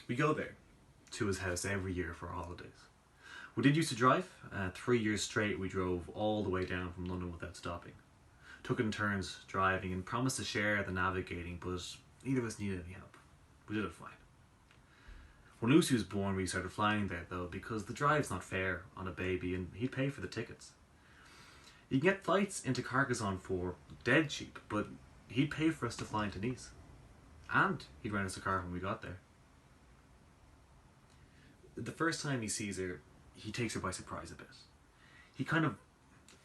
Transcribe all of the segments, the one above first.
We go there, to his house every year for our holidays. We did used to drive. 3 years straight we drove all the way down from London without stopping. Took it in turns driving and promised to share the navigating, but neither of us needed any help. We did it fine. When Lucy was born we started flying there though, because the drive's not fair on a baby and he'd pay for the tickets. You can get flights into Carcassonne for dead cheap, but he'd pay for us to fly into Nice. And he'd rent us a car when we got there. The first time he sees her, he takes her by surprise a bit. He kind of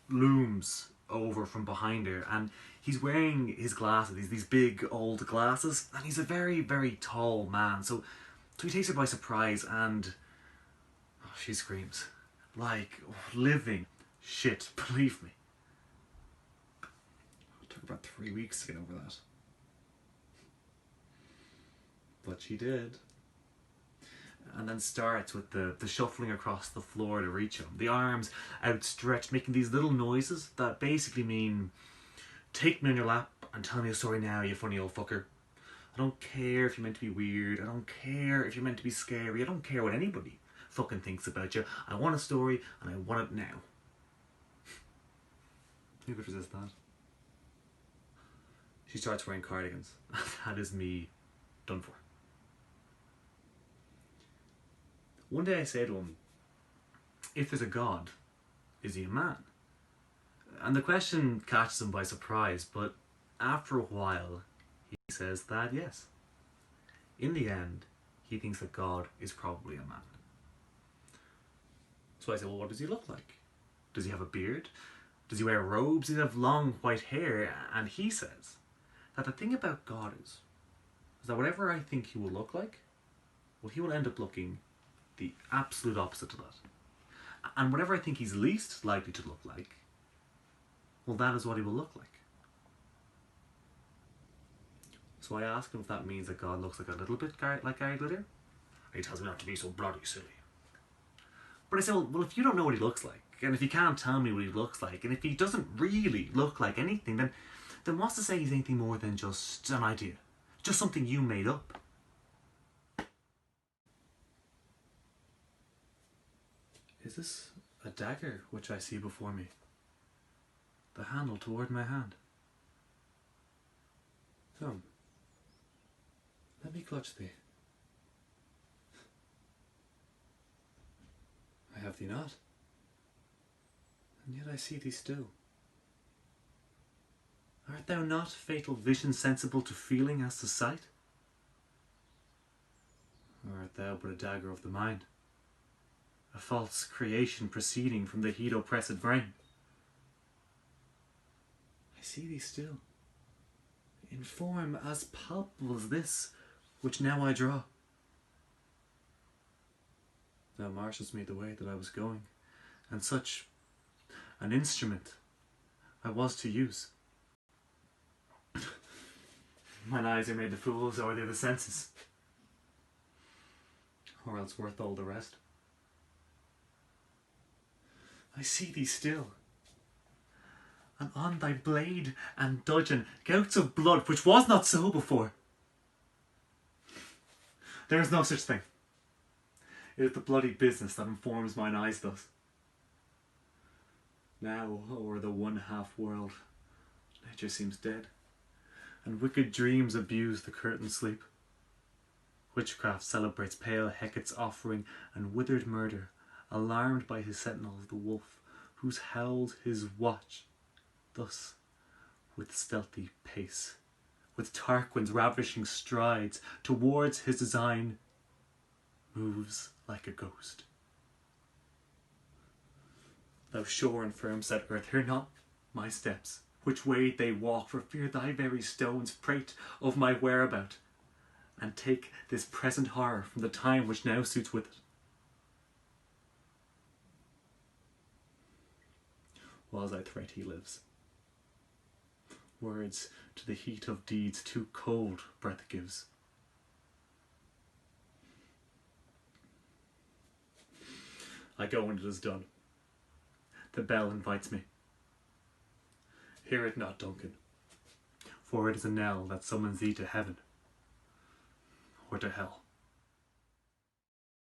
looms over from behind her and he's wearing his glasses, these big old glasses, and he's a very, very tall man. So he takes her by surprise and she screams. Like living shit, believe me. It took about 3 weeks to get over that. But she did. And then starts with the shuffling across the floor to reach him. The arms outstretched, making these little noises that basically mean, take me on your lap and tell me a story now, you funny old fucker. I don't care if you're meant to be weird. I don't care if you're meant to be scary. I don't care what anybody fucking thinks about you. I want a story and I want it now. Who could resist that? She starts wearing cardigans. That is me done for. One day I say to him, if there's a God, is he a man? And the question catches him by surprise, but after a while he says that yes. In the end, he thinks that God is probably a man. So I say, well, what does he look like? Does he have a beard? Does he wear robes? Does he have long white hair? And he says that the thing about God is that whatever I think he will look like, well, he will end up looking the absolute opposite to that. And whatever I think he's least likely to look like, well, that is what he will look like. So I ask him if that means that God looks like a little bit like Gary Glitter. And he tells me not to be so bloody silly. But I say, well, if you don't know what he looks like, and if you can't tell me what he looks like, and if he doesn't really look like anything, then what's to say he's anything more than just an idea? Just something you made up. Is this a dagger which I see before me? The handle toward my hand. Come, let me clutch thee. I have thee not, and yet I see thee still. Art thou not, fatal vision, sensible to feeling as to sight? Or art thou but a dagger of the mind? A false creation proceeding from the heat oppressed brain? I see thee still, in form as palpable as this which now I draw. Thou marshallest me the way that I was going, and such an instrument I was to use. Mine eyes are made the fools, or they're the senses, or else worth all the rest. I see thee still, and on thy blade and dudgeon gouts of blood which was not so before. There is no such thing. It is the bloody business that informs mine eyes thus. Now o'er the one half world nature seems dead, and wicked dreams abuse the curtained sleep. Witchcraft celebrates pale Hecate's offering, and withered murder, alarmed by his sentinels, the wolf, whose howled his watch, thus, with stealthy pace, with Tarquin's ravishing strides, towards his design, moves like a ghost. Thou sure and firm set earth, hear not my steps, which way they walk, for fear thy very stones prate of my whereabout, and take this present horror from the time which now suits with it. Whiles I threat he lives. Words to the heat of deeds too cold breath gives. I go when it is done. The bell invites me. Hear it not, Duncan, for it is a knell that summons thee to heaven or to hell.